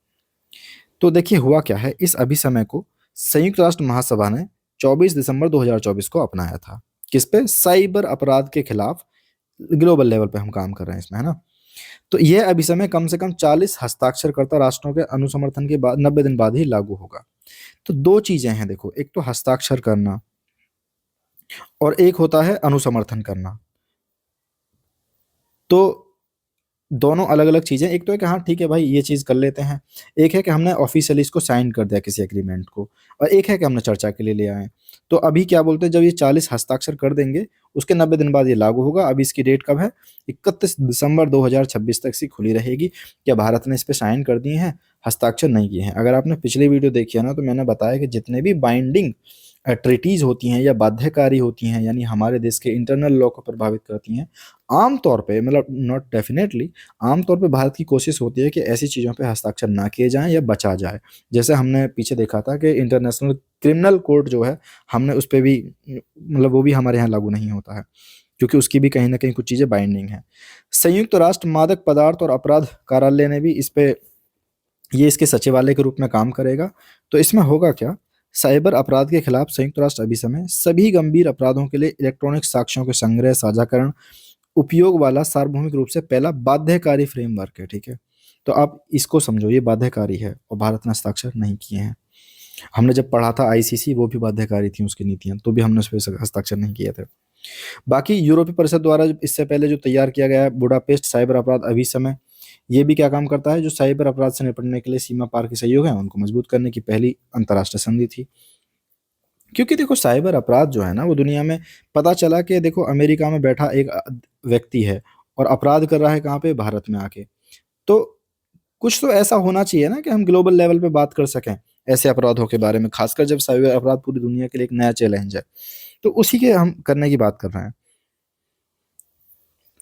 तो देखिए हुआ क्या है, इस अभिसमय को संयुक्त राष्ट्र महासभा ने 24 दिसंबर 2024 को अपनाया था। किस पे? साइबर अपराध के खिलाफ ग्लोबल लेवल पे हम काम कर रहे हैं इसमें, है ना। तो यह अभिसमय कम से कम 40 हस्ताक्षरकर्ता राष्ट्रों के अनुसमर्थन के बाद 90 दिन बाद ही लागू होगा। तो दो चीजें हैं देखो, एक तो हस्ताक्षर करना और एक होता है अनुसमर्थन करना। तो दोनों अलग अलग चीजें, एक तो है कि हाँ ठीक है भाई ये चीज कर लेते हैं, एक है कि हमने ऑफिशियली इसको साइन कर दिया किसी एग्रीमेंट को, और एक है कि हमने चर्चा के लिए ले आए। तो अभी क्या बोलते हैं, जब ये 40 हस्ताक्षर कर देंगे उसके 90 दिन बाद ये लागू होगा। अभी इसकी डेट कब है? 31 दिसंबर 2026 तक इसकी खुली रहेगी। क्या भारत ने इस पे साइन कर दिए हैं, हस्ताक्षर नहीं किए हैं? अगर आपने पिछली वीडियो देखी है ना, तो मैंने बताया कि जितने भी बाइंडिंग ट्रीटीज होती हैं या बाध्यकारी होती हैं, यानी हमारे देश के इंटरनल लॉ को प्रभावित करती हैं, आमतौर पे, मतलब नॉट डेफिनेटली, आमतौर पे भारत की कोशिश होती है कि ऐसी चीज़ों पे हस्ताक्षर ना किए जाएं या बचा जाए। जैसे हमने पीछे देखा था कि इंटरनेशनल क्रिमिनल कोर्ट जो है, हमने उस पर भी, मतलब वो भी हमारे यहाँ लागू नहीं होता है, क्योंकि उसकी भी कहीं ना कहीं कुछ चीज़ें बाइंडिंग है। संयुक्त राष्ट्र मादक पदार्थ और अपराध कार्यालय ने भी इस पे, ये इसके सचिवालय के रूप में काम करेगा। तो इसमें होगा क्या, साइबर अपराध के खिलाफ संयुक्त राष्ट्र अभिसमय सभी गंभीर अपराधों के लिए इलेक्ट्रॉनिक साक्ष्यों के संग्रह, साझाकरण, उपयोग वाला सार्वभौमिक रूप से पहला बाध्यकारी फ्रेमवर्क है। ठीक है, तो आप इसको समझो, ये बाध्यकारी है और भारत ने हस्ताक्षर नहीं किए हैं। हमने जब पढ़ा था आईसीसी, वो भी बाध्यकारी थी उसकी नीतियां, तो भी हमने उस पर हस्ताक्षर नहीं किए थे। बाकी यूरोपीय परिषद द्वारा इससे पहले जो तैयार किया गया है बुडापेस्ट साइबर अपराध अभिसमय, ये भी क्या काम करता है, जो साइबर अपराध से निपटने के लिए सीमा पार के सहयोग है उनको मजबूत करने की पहली अंतर्राष्ट्रीय संधि थी। क्योंकि देखो साइबर अपराध जो है ना, वो दुनिया में, पता चला कि देखो अमेरिका में बैठा एक व्यक्ति है और अपराध कर रहा है कहाँ पे? भारत में आके। तो कुछ तो ऐसा होना चाहिए ना कि हम ग्लोबल लेवल पे बात कर सकें ऐसे अपराधों के बारे में, खासकर जब साइबर अपराध पूरी दुनिया के लिए एक नया चैलेंज है। तो उसी के हम करने की बात कर रहे हैं।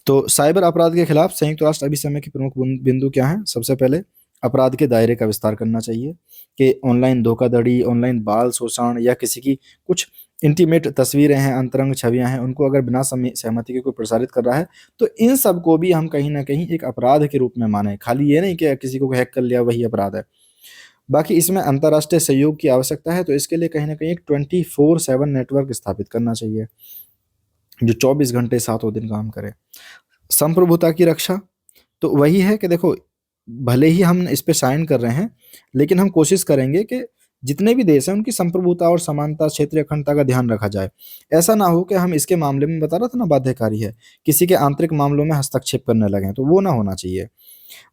तो साइबर अपराध के खिलाफ संयुक्त राष्ट्र अभी समय के प्रमुख बिंदु क्या हैं? सबसे पहले अपराध के दायरे का विस्तार करना चाहिए कि ऑनलाइन धोखाधड़ी, ऑनलाइन बाल शोषण या किसी की कुछ इंटीमेट तस्वीरें हैं, अंतरंग छवियां हैं, उनको अगर बिना सहमति के कोई प्रसारित कर रहा है तो इन सब को भी हम कहीं ना कहीं एक अपराध के रूप में माने। खाली ये नहीं कि किसी को हैक कर लिया वही अपराध है। बाकी इसमें अंतर्राष्ट्रीय सहयोग की आवश्यकता है, तो इसके लिए कहीं ना कहीं एक 24/7 नेटवर्क स्थापित करना चाहिए जो 24 घंटे 7 दिन काम करे। संप्रभुता की रक्षा तो वही है कि देखो, भले ही हम इस पे साइन कर रहे हैं, लेकिन हम कोशिश करेंगे कि जितने भी देश हैं उनकी संप्रभुता और समानता, क्षेत्रीय अखंडता का ध्यान रखा जाए। ऐसा ना हो कि हम इसके मामले में, बता रहा था ना, बाध्यकारी है, किसी के आंतरिक मामलों में हस्तक्षेप करने लगे, तो वो ना होना चाहिए।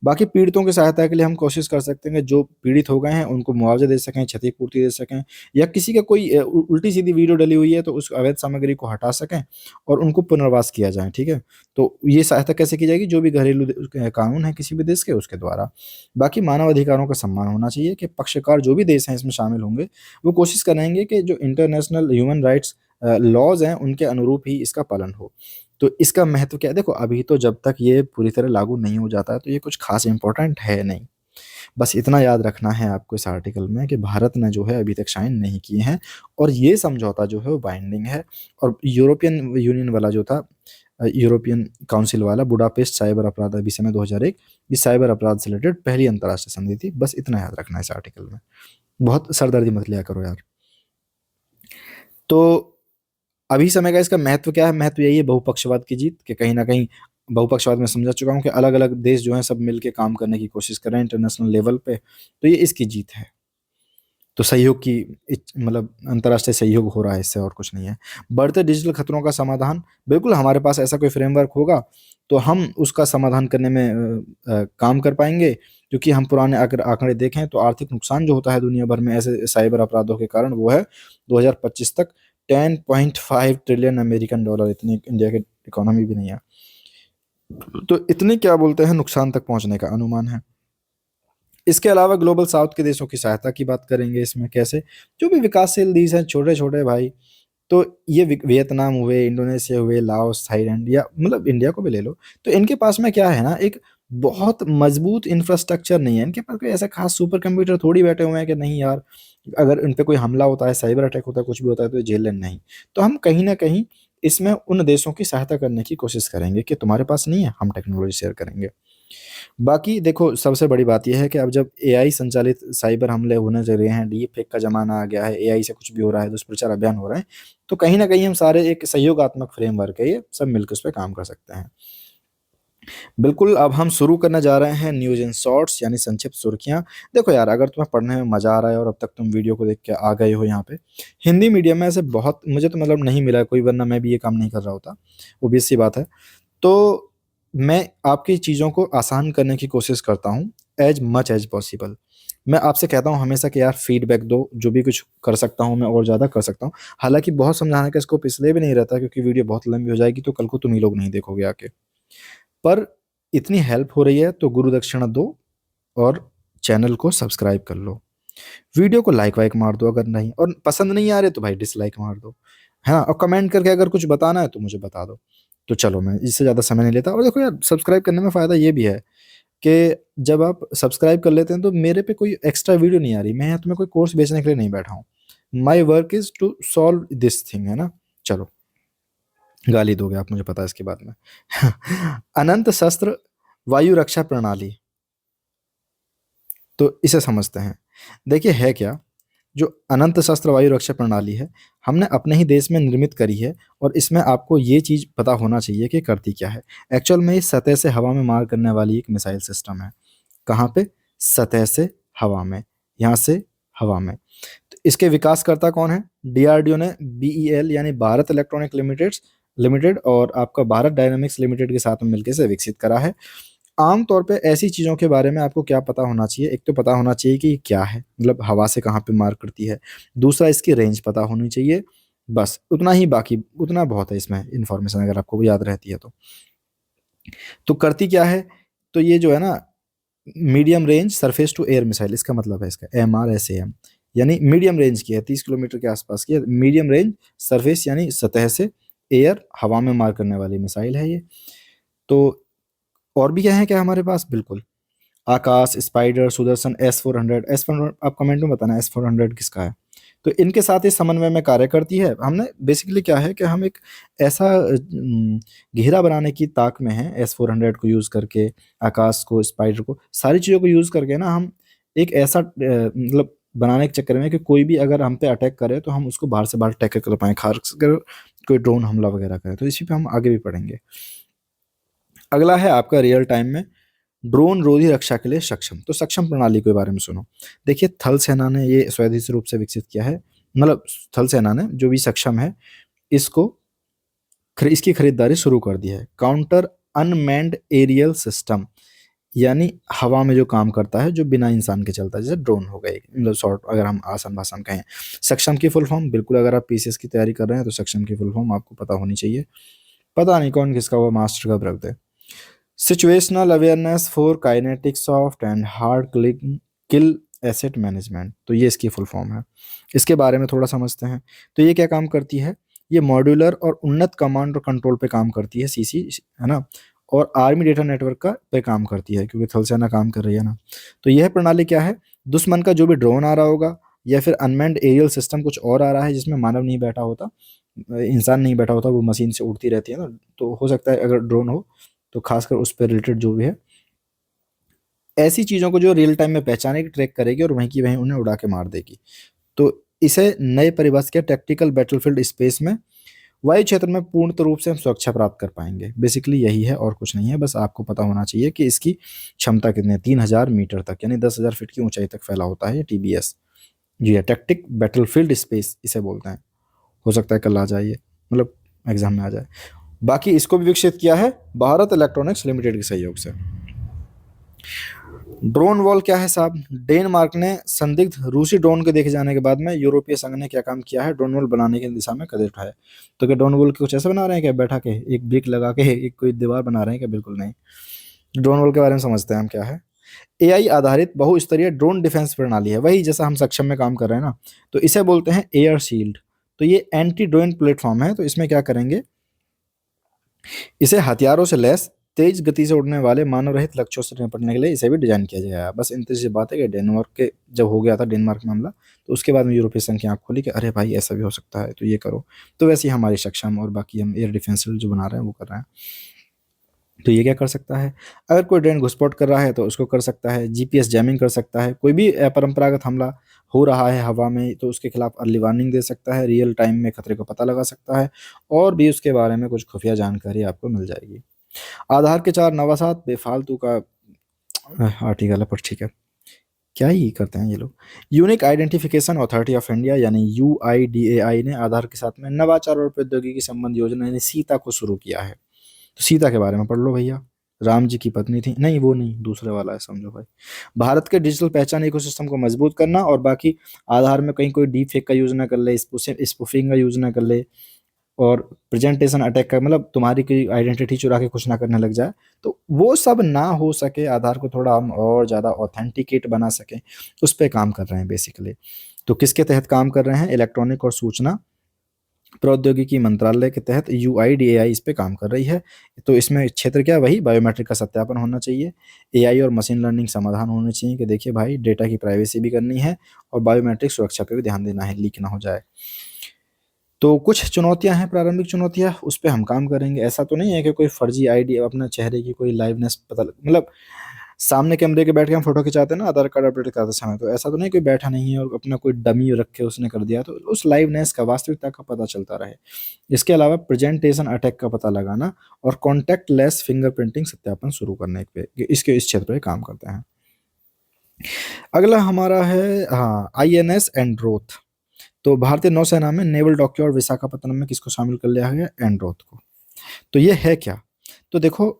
बाकी पीड़ितों की सहायता के लिए हम कोशिश कर सकते हैं कि जो पीड़ित हो गए हैं उनको मुआवजा दे सकें, क्षतिपूर्ति दे सकें, या किसी का कोई उल्टी सीधी वीडियो डली हुई है तो उस अवैध सामग्री को हटा सकें और उनको पुनर्वास किया जाए। ठीक है, तो ये सहायता कैसे की जाएगी? जो भी घरेलू कानून है किसी भी देश के, उसके द्वारा। बाकी मानव अधिकारों का सम्मान होना चाहिए कि पक्षकार जो भी देश हैं इसमें शामिल होंगे वो कोशिश करेंगे कि जो इंटरनेशनल ह्यूमन राइट्स लॉज हैं उनके अनुरूप ही इसका पालन हो। तो इसका महत्व क्या है? देखो, अभी तो जब तक ये पूरी तरह लागू नहीं हो जाता है तो ये कुछ खास इंपॉर्टेंट है नहीं। बस इतना याद रखना है आपको इस आर्टिकल में कि भारत ने जो है अभी तक साइन नहीं किए हैं और ये समझौता जो है वो बाइंडिंग है। और यूरोपियन यूनियन वाला जो था, यूरोपियन काउंसिल वाला बुडापेस्ट साइबर अपराध अधिनियम 2001, ये साइबर अपराध से रिलेटेड पहली अंतर्राष्ट्रीय संधि थी। बस इतना याद रखना है इस आर्टिकल में। बहुत सरदर्दी मत लिया करो यार। तो अभी समय का इसका महत्व क्या है? महत्व यही है, बहुपक्षवाद की जीत, कि कहीं ना कहीं बहुपक्षवाद में समझा चुका हूँ कि अलग अलग देश जो हैं सब मिलके काम करने की कोशिश कर रहे हैं इंटरनेशनल लेवल पे, तो ये इसकी जीत है। तो सहयोग की मतलब अंतर्राष्ट्रीय सहयोग हो रहा है, इससे और कुछ नहीं है। बढ़ते डिजिटल खतरों का समाधान, बिल्कुल हमारे पास ऐसा कोई फ्रेमवर्क होगा तो हम उसका समाधान करने में काम कर पाएंगे। क्योंकि हम पुराने अगर आंकड़े देखें तो आर्थिक नुकसान जो होता है दुनिया भर में ऐसे साइबर अपराधों के कारण, वो है 2025 तक 10.5 ट्रिलियन अमेरिकन डॉलर। इतनी इंडिया की इकोनॉमी भी नहीं है, तो इतने क्या बोलते हैं नुकसान तक पहुंचने का अनुमान है। इसके अलावा ग्लोबल साउथ के देशों की सहायता की बात करेंगे इसमें। कैसे? जो भी विकासशील देश हैं, छोटे छोटे भाई, तो ये वियतनाम हुए, इंडोनेशिया हुए, लाओस, थाईलैंड, या मतलब इंडिया को भी ले लो, तो इनके पास में क्या है ना, एक बहुत मजबूत इंफ्रास्ट्रक्चर नहीं है। इनके पास कोई ऐसा खास सुपर कंप्यूटर थोड़ी बैठे हुए हैं कि नहीं यार, अगर इन पे कोई हमला होता है, साइबर अटैक होता है, कुछ भी होता है तो झेल लें, नहीं। तो हम कहीं ना कहीं इसमें उन देशों की सहायता करने की कोशिश करेंगे कि तुम्हारे पास नहीं है, हम टेक्नोलॉजी शेयर करेंगे। बाकी देखो, सबसे बड़ी बात यह है कि अब जब एआई संचालित साइबर हमले होने लग रहे हैं, डीप फेक का जमाना आ गया है, एआई से कुछ भी हो रहा है, दुष्प्रचार अभियान हो रहे हैं, तो कहीं ना कहीं हम सारे एक सहयोगात्मक फ्रेमवर्क है, ये सब मिलकर उस पर काम कर सकते हैं। बिल्कुल, अब हम शुरू करने जा रहे हैं न्यूज़ इन शॉर्ट्स, यानी संक्षिप्त सुर्खियाँ। देखो यार, अगर तुम्हें पढ़ने में मज़ा आ रहा है और अब तक तुम वीडियो को देख के आ गए हो यहाँ पे, हिंदी मीडियम में ऐसे बहुत मुझे तो मतलब नहीं मिला है कोई, वरना मैं भी ये काम नहीं कर रहा होता, obvious सी बात है। तो मैं आपकी चीज़ों को आसान करने की कोशिश करता हूँ एज़ मच एज़ पॉसिबल। मैं आपसे कहता हूँ हमेशा कि यार फीडबैक दो, जो भी कुछ कर सकता हूँ मैं और ज़्यादा कर सकता हूँ। हालाँकि बहुत समझाने का स्कोप इसलिए भी नहीं रहता क्योंकि वीडियो बहुत लंबी हो जाएगी तो कल को तुम ही लोग नहीं देखोगे आके। पर इतनी हेल्प हो रही है तो गुरु दक्षिणा दो और चैनल को सब्सक्राइब कर लो। वीडियो को लाइक वाइक मार दो अगर नहीं, और पसंद नहीं आ रहे तो भाई डिसलाइक मार दो। हाँ, और कमेंट करके अगर कुछ बताना है तो मुझे बता दो। तो चलो, मैं इससे ज़्यादा समय नहीं लेता। और देखो यार, सब्सक्राइब करने में फ़ायदा ये भी है कि जब आप सब्सक्राइब कर लेते हैं तो मेरे पे कोई एक्स्ट्रा वीडियो नहीं आ रही। मैं यहाँ तुम्हें कोई कोर्स बेचने के लिए नहीं बैठा हूँ। My work is to solve this thing, है ना। चलो, गाली दोगे आप, मुझे पता है इसके बाद में। अनंत शस्त्र वायु रक्षा प्रणाली, तो इसे समझते हैं। देखिए है क्या, जो अनंत शस्त्र वायु रक्षा प्रणाली है, हमने अपने ही देश में निर्मित करी है। और इसमें आपको ये चीज़ पता होना चाहिए कि करती क्या है। एक्चुअल में ये सतह से हवा में मार करने वाली एक मिसाइल सिस्टम है। कहाँ पे? सतह से हवा में, यहाँ से हवा में। तो इसके विकासकर्ता कौन है? डीआरडीओ ने बीईएल यानी भारत इलेक्ट्रॉनिक लिमिटेड और आपका भारत डायनामिक्स लिमिटेड के साथ में मिलकर इसे विकसित करा है। आम तौर पे ऐसी चीज़ों के बारे में आपको क्या पता होना चाहिए? एक तो पता होना चाहिए कि ये क्या है, मतलब हवा से कहाँ पे मार करती है। दूसरा, इसकी रेंज पता होनी चाहिए। बस उतना ही, बाकी उतना बहुत है इसमें इन्फॉर्मेशन, अगर आपको वो याद रहती है तो। तो करती क्या है, तो ये जो है ना medium range surface to air missile, इसका मतलब है इसका MRSAM, यानी मीडियम रेंज की है, 30 किलोमीटर के आसपास की है, मीडियम रेंज सरफेस यानी सतह से, एयर हवा में मार करने वाली मिसाइल है ये। तो और भी क्या है क्या हमारे पास, बिल्कुल, आकाश, स्पाइडर, सुदर्शन, S-400, S-400 आप कमेंट में बताना S-400 किसका है। तो इनके साथ ही समन्वय में कार्य करती है। हमने बेसिकली क्या है कि हम एक ऐसा घेरा बनाने की ताक में हैं, S-400 को यूज़ करके, आकाश को, स्पाइडर को, सारी चीज़ों को यूज़ करके ना हम एक ऐसा मतलब बनाने के चक्कर में कि कोई भी अगर हम पे अटैक करे तो हम उसको बाहर से बाहर टैकल कर पाएँ, खास कर कोई ड्रोन हमला वगैरह करे। तो इसी पे हम आगे भी पढ़ेंगे। अगला है आपका रियल टाइम में ड्रोन रोधी रक्षा के लिए सक्षम। तो सक्षम प्रणाली के बारे में सुनो। देखिए, थल सेना ने ये स्वदेशी रूप से विकसित किया है, मतलब थल सेना ने जो भी सक्षम है, इसको इसकी खरीदारी शुरू कर दी है। काउंटर अनमैन्ड एरियल सिस्टम, यानी हवा में जो काम करता है, जो बिना इंसान के चलता है, जैसे ड्रोन हो गए, मतलब शॉर्ट अगर हम आसान भाषा में कहें। सक्षम की फुल फॉर्म, बिल्कुल अगर आप पीसीएस की तैयारी कर रहे हैं तो सक्षम की फुल फॉर्म आपको पता होनी चाहिए। पता नहीं कौन किसका हुआ मास्टर कब रख दे। Situational awareness for kinetic soft and hard kill asset management, तो ये इसकी फुल फॉर्म है। इसके बारे में थोड़ा समझते हैं। तो ये क्या काम करती है, ये मॉड्यूलर और उन्नत कमांड और कंट्रोल पे काम करती है, सीसी, है ना, और आर्मी डेटा नेटवर्क का पे काम करती है, क्योंकि थल सेना काम कर रही है ना। तो यह प्रणाली क्या है, दुश्मन का जो भी ड्रोन आ रहा होगा या फिर अनमैन्ड एरियल सिस्टम कुछ और आ रहा है जिसमें मानव नहीं बैठा होता, इंसान नहीं बैठा होता, वो मशीन से उड़ती रहती है ना, तो हो सकता है अगर ड्रोन हो तो खासकर उस पर रिलेटेड जो भी है, ऐसी चीज़ों को जो रियल टाइम में पहचानेगी, ट्रैक करेगी और वहीं की वहीं उन्हें उड़ा के मार देगी। तो इसे नए परिभाषा के टैक्टिकल बैटलफील्ड स्पेस में वायु क्षेत्र में पूर्ण रूप से हम सुरक्षा प्राप्त कर पाएंगे। बेसिकली यही है और कुछ नहीं है, बस आपको पता होना चाहिए कि इसकी क्षमता कितनी है, 3000 मीटर तक, यानी 10,000 फीट की ऊंचाई तक फैला होता है ये TBS। जी है, टैक्टिक बैटलफील्ड स्पेस इसे बोलते हैं। हो सकता है कल आ जाए, मतलब एग्जाम में आ जाए। बाकी इसको भी विकसित किया है भारत इलेक्ट्रॉनिक्स लिमिटेड के सहयोग से। ड्रोन वॉल क्या है साहब, डेनमार्क ने संदिग्ध रूसी ड्रोन के देखे जाने के बाद में यूरोपीय संघ ने क्या काम किया है, ड्रोन वॉल बनाने की दिशा में कदम उठाए। तो क्या ड्रोन वॉल कुछ ऐसा बना रहे हैं क्या, बैठा के एक ब्रिक लगा के एक कोई दीवार बना रहे हैं क्या, बिल्कुल नहीं। ड्रोन वॉल के बारे में समझते हैं हम क्या है। AI आधारित बहुस्तरीय ड्रोन डिफेंस प्रणाली है, वही जैसा हम सक्षम में काम कर रहे हैं ना, तो इसे बोलते हैं एयर शील्ड। तो ये एंटी ड्रोन प्लेटफॉर्म है। तो इसमें क्या करेंगे, इसे हथियारों से लैस तेज गति से उड़ने वाले मानव रहित लक्ष्यों से निपटने के लिए इसे भी डिजाइन किया गया है। बस इतनी सी बात है कि डेनमार्क के जब हो गया था डेनमार्क में हमला, तो उसके बाद में यूरोपीय संघ की आंख खोली कि अरे भाई ऐसा भी हो सकता है, तो ये करो। तो वैसे ही हमारी सक्षम और बाकी हम एयर डिफेंस जो बना रहे हैं वो कर रहे हैं। तो ये क्या कर सकता है, अगर कोई ड्रोन घुसपैठ कर रहा है तो उसको कर सकता है, GPS जैमिंग कर सकता है, कोई भी अपरंपरागत हमला हो रहा है हवा में तो उसके खिलाफ अर्ली वार्निंग दे सकता है, रियल टाइम में खतरे को पता लगा सकता है, और भी उसके बारे में कुछ खुफिया जानकारी आपको मिल जाएगी। आधार के 4 नवासात बेफालतू का आर्टिकल है, पर ठीक है, क्या ही करते हैं ये लोग। Unique identification authority of India यानी UIDAI ने आधार के साथ में नवाचार और प्रौद्योगिकी संबंध योजना यानी सीता को शुरू किया है। तो सीता के बारे में पढ़ लो भैया, राम जी की पत्नी थी, नहीं वो नहीं, दूसरे वाला है, समझो भाई। भारत के डिजिटल पहचान इकोसिस्टम को मजबूत करना, और बाकी आधार में कहीं कोई डीप फेक का यूज ना कर ले, स्पूफिंग का यूज ना कर ले, और प्रेजेंटेशन अटैक का, मतलब तुम्हारी कोई आइडेंटिटी चुरा के कुछ ना करने लग जाए, तो वो सब ना हो सके, आधार को थोड़ा हम और ज़्यादा ऑथेंटिकेट बना सकें, उस पर काम कर रहे हैं बेसिकली। तो किसके तहत काम कर रहे हैं, इलेक्ट्रॉनिक और सूचना प्रौद्योगिकी मंत्रालय के तहत UIDAI इस पे काम कर रही है। तो इसमें क्षेत्र क्या है, वही बायोमेट्रिक का सत्यापन होना चाहिए, AI और मशीन लर्निंग समाधान होने चाहिए कि देखिए भाई डेटा की प्राइवेसी भी करनी है और बायोमेट्रिक सुरक्षा पे भी ध्यान देना है, लीक ना हो जाए। तो कुछ चुनौतियां हैं, प्रारंभिक चुनौतियां, उस पे हम काम करेंगे। ऐसा तो नहीं है कि कोई फर्जी आईडी अपना चेहरे की कोई लाइवनेस पता मतलब सामने कैमरे के बैठ के हम फोटो खिंचाते हैं ना आधार कार्ड अपडेट कराते समय, तो ऐसा तो नहीं कोई बैठा नहीं है और अपना कोई डमी रख के उसने कर दिया, तो उस लाइवनेस का, वास्तविकता का पता चलता रहे। इसके अलावा प्रेजेंटेशन अटैक का पता लगाना और कॉन्टैक्ट लेस फिंगरप्रिंटिंग सत्यापन शुरू करने पे, इस क्षेत्र पे काम करते हैं। अगला हमारा है, हाँ, INS एंड्रोथ। तो भारतीय नौसेना में नेवल डॉकयार्ड विशाखापत्तनम में किसको शामिल कर लिया गया, एंड्रोथ को। तो ये है क्या, तो देखो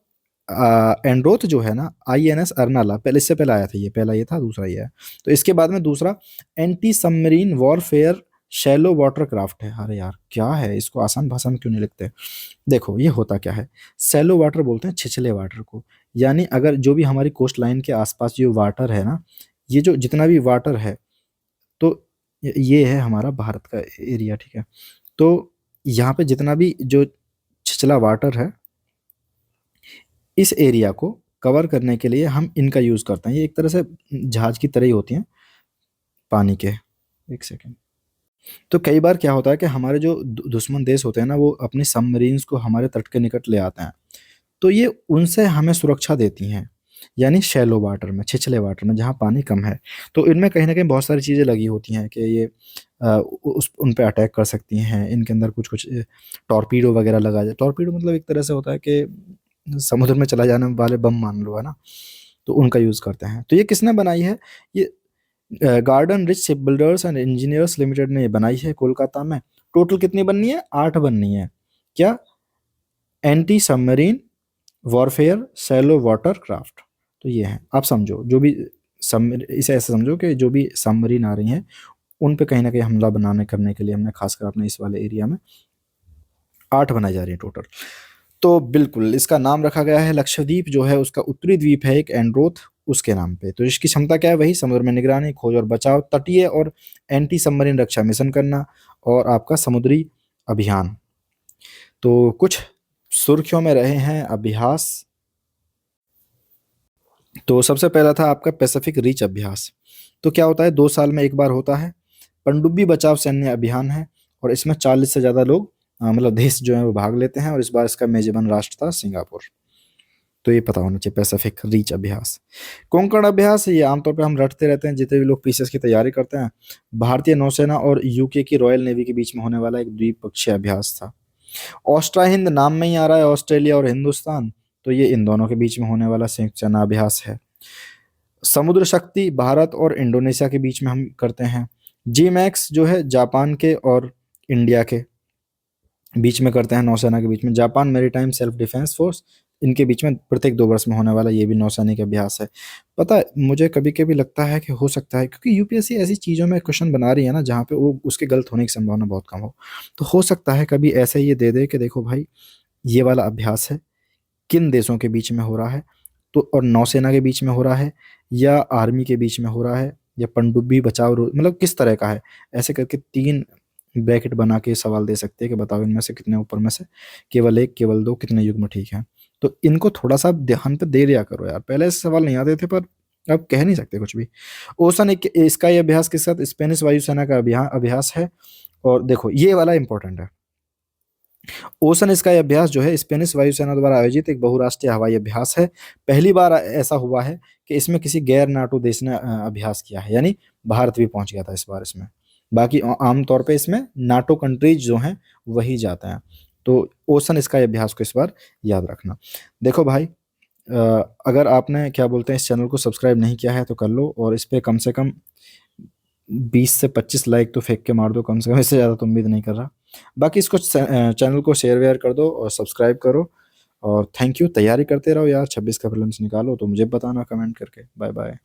एंड्रोथ जो है ना, INS अर्नाला, पहले इससे पहले आया था, ये पहला ये था, दूसरा ये है। तो इसके बाद में दूसरा anti submarine warfare shallow water craft है। अरे यार क्या है, इसको आसान भाषा में क्यों नहीं लिखते? देखो ये होता क्या है, शैलो वाटर बोलते हैं छिछले वाटर को। यानी अगर जो भी हमारी कोस्ट लाइन के आसपास जो वाटर है ना, ये जो जितना भी वाटर है, तो ये है हमारा भारत का एरिया, ठीक है। तो यहाँ पे जितना भी जो छिछला वाटर है, इस एरिया को कवर करने के लिए हम इनका यूज करते हैं। ये एक तरह से जहाज की तरह ही होती हैं पानी के। एक सेकेंड। तो कई बार क्या होता है कि हमारे जो दुश्मन देश होते हैं ना, वो अपनी सबमरीन्स को हमारे तट के निकट ले आते हैं, तो ये उनसे हमें सुरक्षा देती हैं। यानी शैलो वाटर में, छिछले वाटर में जहाँ पानी कम है, तो इनमें कहीं ना कहीं बहुत सारी चीज़ें लगी होती हैं कि ये उस उन पे अटैक कर सकती हैं। इनके अंदर कुछ कुछ टॉर्पीडो वगैरह लगा जाए। टॉर्पीडो मतलब एक तरह से होता है कि समुद्र में चला जाने वाले बम मान लो, है ना, तो उनका यूज़ करते हैं। तो ये किसने बनाई है? ये garden rich ship builders and engineers limited ने ये बनाई है कोलकाता में। टोटल कितनी बननी है? 8 बननी है। क्या? Anti submarine warfare shallow water craft. तो ये है, आप समझो जो भी सब, इसे ऐसे समझो कि जो भी सबमरीन आ रही हैं, उन पे कहीं ना कहीं हमला बनाने करने के लिए हमने खासकर अपने इस वाले एरिया में 8 बनाई जा रही है टोटल। तो बिल्कुल इसका नाम रखा गया है लक्षद्वीप, जो है उसका उत्तरी द्वीप है एक एंड्रोथ, उसके नाम पे। तो इसकी क्षमता क्या है? वही समुद्र में निगरानी, खोज और बचाव, तटीय और एंटी सबमरीन रक्षा मिशन करना, और आपका समुद्री अभियान। तो कुछ सुर्खियों में रहे हैं अभ्यास। तो सबसे पहला था आपका पैसिफिक रीच अभ्यास। तो क्या होता है, 2 साल में एक बार होता है। पनडुब्बी बचाव सैन्य अभियान है, और इसमें 40 से ज़्यादा लोग मतलब देश जो है वो भाग लेते हैं, और इस बार इसका मेजबान राष्ट्र था सिंगापुर। तो ये पता होना चाहिए, पैसिफिक रीच अभ्यास। कोंकण अभ्यास, ये आमतौर पे हम रटते रहते हैं जितने भी लोग पीसीएस की तैयारी करते हैं। भारतीय नौसेना और यूके की रॉयल नेवी के बीच में होने वाला एक द्विपक्षीय अभ्यास था। ऑस्ट्रा हिंद नाम में ही आ रहा है, ऑस्ट्रेलिया और हिंदुस्तान, तो ये इन दोनों के बीच में होने वाला संयुक्त सेना अभ्यास है। समुद्र शक्ति भारत और इंडोनेशिया के बीच में हम करते हैं। जी मैक्स जो है जापान के और इंडिया के बीच में करते हैं, नौसेना के बीच में। Japan maritime self defence force, इनके बीच में प्रत्येक 2 वर्ष में होने वाला ये भी नौसैनिक अभ्यास है। पता है, मुझे कभी कभी लगता है कि हो सकता है, क्योंकि यूपीएससी ऐसी चीज़ों में क्वेश्चन बना रही है ना जहाँ पे वो उसके गलत होने की संभावना बहुत कम हो, तो हो सकता है कभी ऐसे ये दे दे कि देखो भाई, ये वाला अभ्यास है, किन देशों के बीच में हो रहा है, तो और नौसेना के बीच में हो रहा है, या आर्मी के बीच में हो रहा है, या पनडुब्बी बचाव मतलब किस तरह का है। ऐसे करके 3 ब्रैकेट बना के सवाल दे सकते हैं कि बताओ इनमें से कितने ऊपर में से केवल 1, केवल 2, कितने युग्म ठीक है। तो इनको थोड़ा सा ध्यान पे दे दिया करो यार, पहले ऐसे सवाल नहीं आते थे, पर अब कह नहीं सकते कुछ भी। ओसन स्काई अभ्यास के साथ स्पेनिश वायुसेना का अभ्यास है। और देखो ये वाला इंपॉर्टेंट है, ओशन स्काई अभ्यास जो है स्पेनिश वायुसेना द्वारा आयोजित एक बहुराष्ट्रीय हवाई अभ्यास है। पहली बार ऐसा हुआ है कि इसमें किसी गैर नाटो देश ने अभ्यास किया है, यानी भारत भी पहुंच गया था इस बार इसमें। बाकी आमतौर पे इसमें नाटो कंट्रीज जो हैं वही जाते हैं। तो ओशन स्काई अभ्यास को इस बार याद रखना। देखो भाई, अगर आपने क्या बोलते हैं इस चैनल को सब्सक्राइब नहीं किया है तो कर लो, और इस पे कम से कम 20 से 25 लाइक तो फेंक के मार दो कम से कम, इससे ज़्यादा तो उम्मीद नहीं कर रहा। बाकी इसको चैनल को शेयर वेयर कर दो और सब्सक्राइब करो। और थैंक यू, तैयारी करते रहो यार, 26 का प्रीलिम्स निकालो तो मुझे बताना कमेंट करके। Bye bye.